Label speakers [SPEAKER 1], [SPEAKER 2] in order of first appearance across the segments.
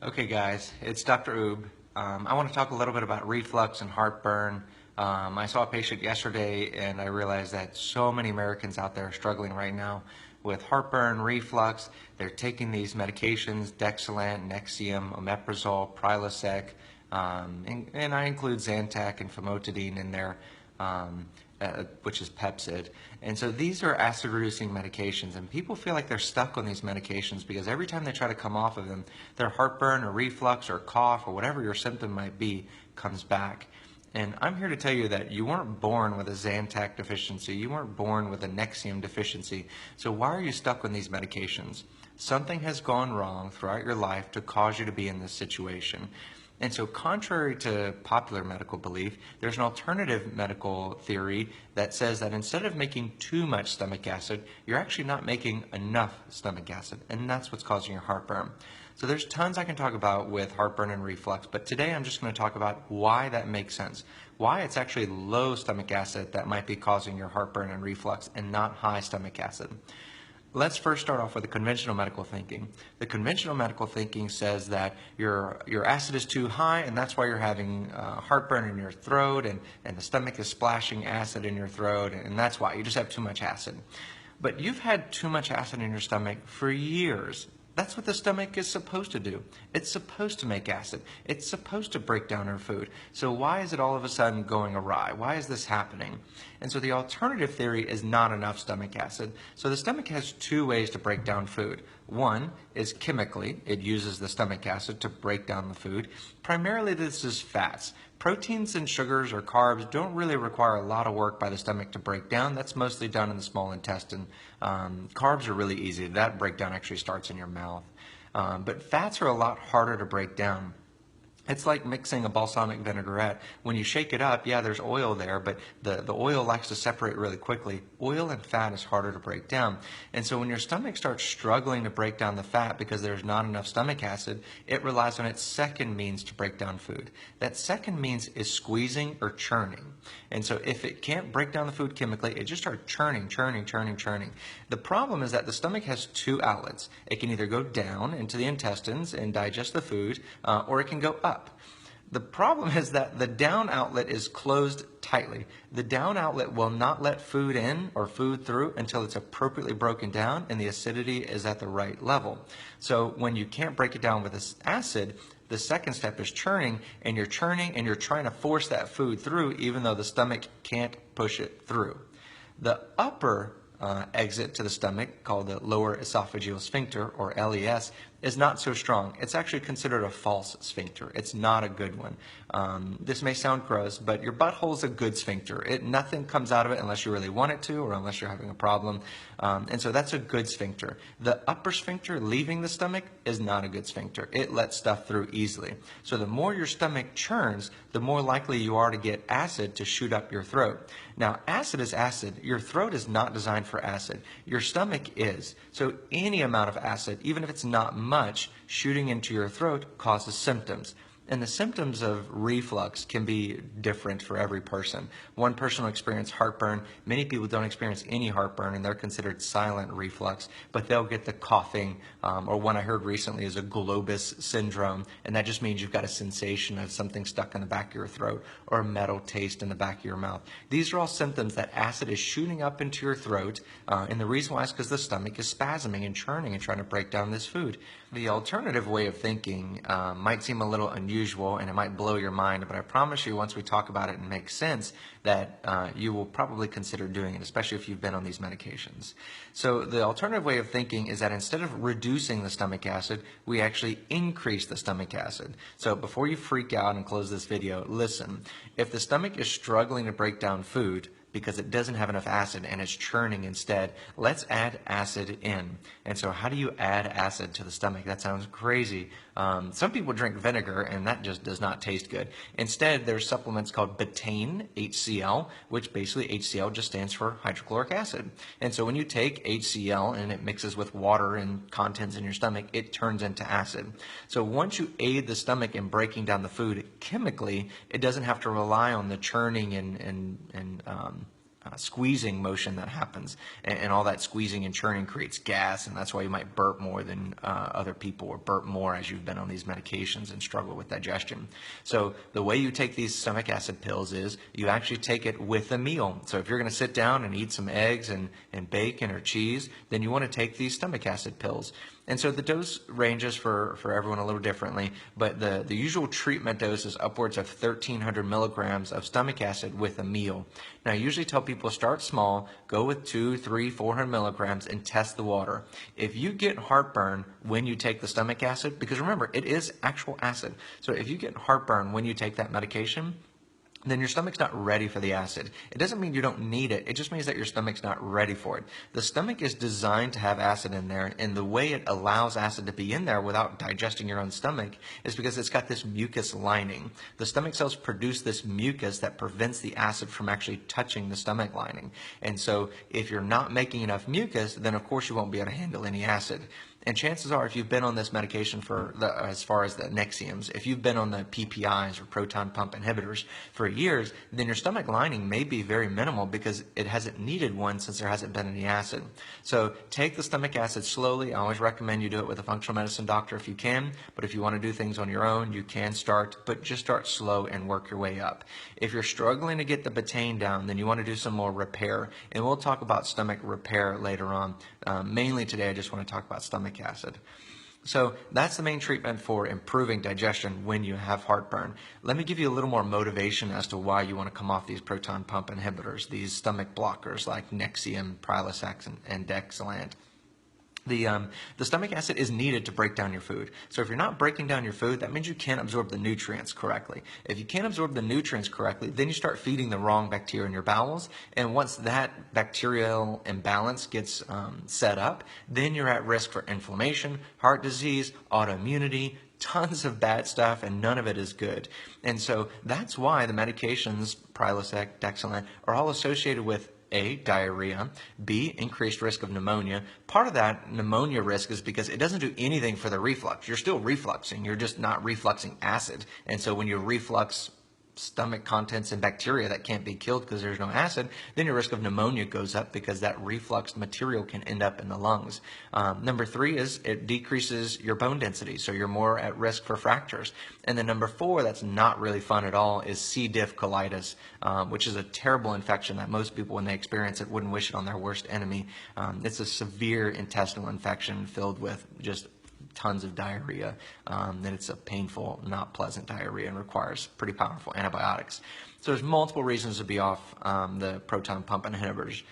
[SPEAKER 1] Okay guys, it's Dr. Oob. I want to talk a little bit about reflux and heartburn. I saw a patient yesterday and I realized that so many Americans out there are struggling right now with heartburn, reflux. They're taking these medications, Dexilant, Nexium, omeprazole, Prilosec, and I include Zantac and famotidine in there. Which is Pepsid. And so these are acid-reducing medications, and people feel like they're stuck on these medications because every time they try to come off of them, their heartburn or reflux or cough or whatever your symptom might be comes back. And I'm here to tell you that you weren't born with a Zantac deficiency. You weren't born with a Nexium deficiency. So why are you stuck on these medications? Something has gone wrong throughout your life to cause you to be in this situation. And so contrary to popular medical belief, there's an alternative medical theory that says that instead of making too much stomach acid, you're actually not making enough stomach acid, and that's what's causing your heartburn. So there's tons I can talk about with heartburn and reflux, but today I'm just going to talk about why that makes sense, why it's actually low stomach acid that might be causing your heartburn and reflux and not high stomach acid. Let's first start off with the conventional medical thinking. The conventional medical thinking says that your acid is too high and that's why you're having heartburn in your throat and the stomach is splashing acid in your throat and that's why you just have too much acid. But you've had too much acid in your stomach for years. That's what the stomach is supposed to do. It's supposed to make acid. It's supposed to break down our food. So why is it all of a sudden going awry? Why is this happening? And so the alternative theory is not enough stomach acid. So the stomach has two ways to break down food. One is chemically. It uses the stomach acid to break down the food. Primarily this is fats. Proteins and sugars or carbs don't really require a lot of work by the stomach to break down. That's mostly done in the small intestine. Carbs are really easy. That breakdown actually starts in your mouth. But fats are a lot harder to break down. It's like mixing a balsamic vinaigrette. When you shake it up, yeah, there's oil there, but the oil likes to separate really quickly. Oil and fat is harder to break down. And so when your stomach starts struggling to break down the fat because there's not enough stomach acid, it relies on its second means to break down food. That second means is squeezing or churning. And so if it can't break down the food chemically, it just starts churning. The problem is that the stomach has two outlets. It can either go down into the intestines and digest the food, or it can go up. The problem is that the down outlet is closed tightly. The down outlet will not let food in or food through until it's appropriately broken down and the acidity is at the right level. So when you can't break it down with this acid, the second step is churning and you're trying to force that food through even though the stomach can't push it through. The upper exit to the stomach, called the lower esophageal sphincter, or LES, is not so strong. It's actually considered a false sphincter. It's not a good one. This may sound gross, but your butthole is a good sphincter. Nothing comes out of it unless you really want it to or unless you're having a problem. And so that's a good sphincter. The upper sphincter leaving the stomach is not a good sphincter. It lets stuff through easily. So the more your stomach churns, the more likely you are to get acid to shoot up your throat. Now, acid is acid. Your throat is not designed for acid. Your stomach is. So any amount of acid, even if it's not much, shooting into your throat causes symptoms. And the symptoms of reflux can be different for every person. One person will experience heartburn. Many people don't experience any heartburn, and they're considered silent reflux, but they'll get the coughing, or one I heard recently is a Globus Syndrome, and that just means you've got a sensation of something stuck in the back of your throat or a metal taste in the back of your mouth. These are all symptoms that acid is shooting up into your throat, and the reason why is because the stomach is spasming and churning and trying to break down this food. The alternative way of thinking might seem a little unusual and it might blow your mind, but I promise you once we talk about it and make sense that you will probably consider doing it, especially if you've been on these medications. So the alternative way of thinking is that instead of reducing the stomach acid, we actually increase the stomach acid. So before you freak out and close this video, listen. If the stomach is struggling to break down food, because it doesn't have enough acid and it's churning instead, let's add acid in. And so how do you add acid to the stomach? That sounds crazy. Some people drink vinegar and that just does not taste good. Instead, there's supplements called betaine, HCl, which basically HCl just stands for hydrochloric acid. And so when you take HCl and it mixes with water and contents in your stomach, it turns into acid. So once you aid the stomach in breaking down the food chemically, it doesn't have to rely on the churning and squeezing motion that happens, and all that squeezing and churning creates gas, and that's why you might burp more than other people, or burp more as you've been on these medications and struggle with digestion. So the way you take these stomach acid pills is you actually take it with a meal. So if you're going to sit down and eat some eggs and bacon or cheese, then you want to take these stomach acid pills. And so the dose ranges for everyone a little differently, but the usual treatment dose is upwards of 1,300 milligrams of stomach acid with a meal. Now, I usually tell people start small, go with 200, 300, 400 milligrams and test the water. If you get heartburn when you take the stomach acid, because remember, it is actual acid. So if you get heartburn when you take that medication, then your stomach's not ready for the acid. It doesn't mean you don't need it. It just means that your stomach's not ready for it. The stomach is designed to have acid in there, and the way it allows acid to be in there without digesting your own stomach is because it's got this mucus lining. The stomach cells produce this mucus that prevents the acid from actually touching the stomach lining. And so if you're not making enough mucus, then of course you won't be able to handle any acid. And chances are, if you've been on this medication as far as the Nexiums, if you've been on the PPIs or proton pump inhibitors for years, then your stomach lining may be very minimal because it hasn't needed one since there hasn't been any acid. So take the stomach acid slowly. I always recommend you do it with a functional medicine doctor if you can, but if you want to do things on your own, you can start, but just start slow and work your way up. If you're struggling to get the betaine down, then you want to do some more repair, and we'll talk about stomach repair later on. Mainly today, I just want to talk about stomach acid. So that's the main treatment for improving digestion when you have heartburn. Let me give you a little more motivation as to why you want to come off these proton pump inhibitors, these stomach blockers like Nexium, Prilosec, and Dexilant. The stomach acid is needed to break down your food. So if you're not breaking down your food, that means you can't absorb the nutrients correctly. If you can't absorb the nutrients correctly, then you start feeding the wrong bacteria in your bowels. And once that bacterial imbalance gets set up, then you're at risk for inflammation, heart disease, autoimmunity, tons of bad stuff, and none of it is good. And so that's why the medications, Prilosec, Dexilant, are all associated with A, diarrhea, B, increased risk of pneumonia. Part of that pneumonia risk is because it doesn't do anything for the reflux. You're still refluxing, you're just not refluxing acid. And so when you reflux stomach contents and bacteria that can't be killed because there's no acid, then your risk of pneumonia goes up because that reflux material can end up in the lungs. Number 3 is it decreases your bone density, so you're more at risk for fractures. And then number 4, that's not really fun at all, is C. diff colitis, which is a terrible infection that most people, when they experience it, wouldn't wish it on their worst enemy. It's a severe intestinal infection filled with just tons of diarrhea, and it's a painful, not pleasant diarrhea and requires pretty powerful antibiotics. So there's multiple reasons to be off the proton pump inhibitors.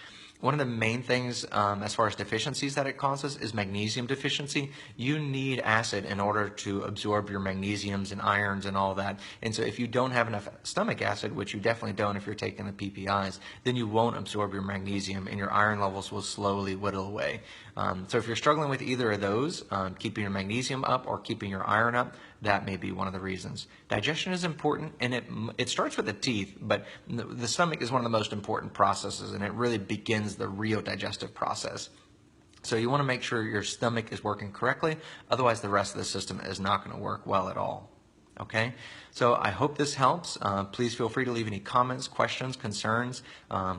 [SPEAKER 1] One of the main things as far as deficiencies that it causes is magnesium deficiency. You need acid in order to absorb your magnesiums and irons and all that. And so if you don't have enough stomach acid, which you definitely don't if you're taking the PPIs, then you won't absorb your magnesium and your iron levels will slowly whittle away. So if you're struggling with either of those, keeping your magnesium up or keeping your iron up, that may be one of the reasons. Digestion is important, and it starts with the teeth, but the stomach is one of the most important processes, and it really begins the real digestive process. So you want to make sure your stomach is working correctly, otherwise the rest of the system is not going to work well at all. Okay, so I hope this helps. Please feel free to leave any comments, questions, concerns.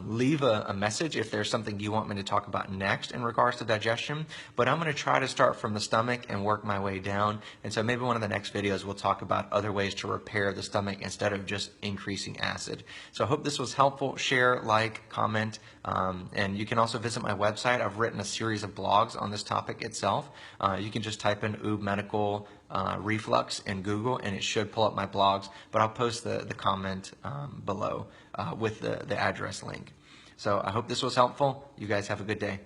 [SPEAKER 1] Leave a message if there's something you want me to talk about next in regards to digestion. But I'm going to try to start from the stomach and work my way down. And so maybe one of the next videos we'll talk about other ways to repair the stomach instead of just increasing acid. So I hope this was helpful. Share, like, comment, and you can also visit my website. I've written a series of blogs on this topic itself. You can just type in Oob Medical reflux in Google and it should pull up my blogs, but I'll post the comment below with the address link. So I hope this was helpful. You guys have a good day.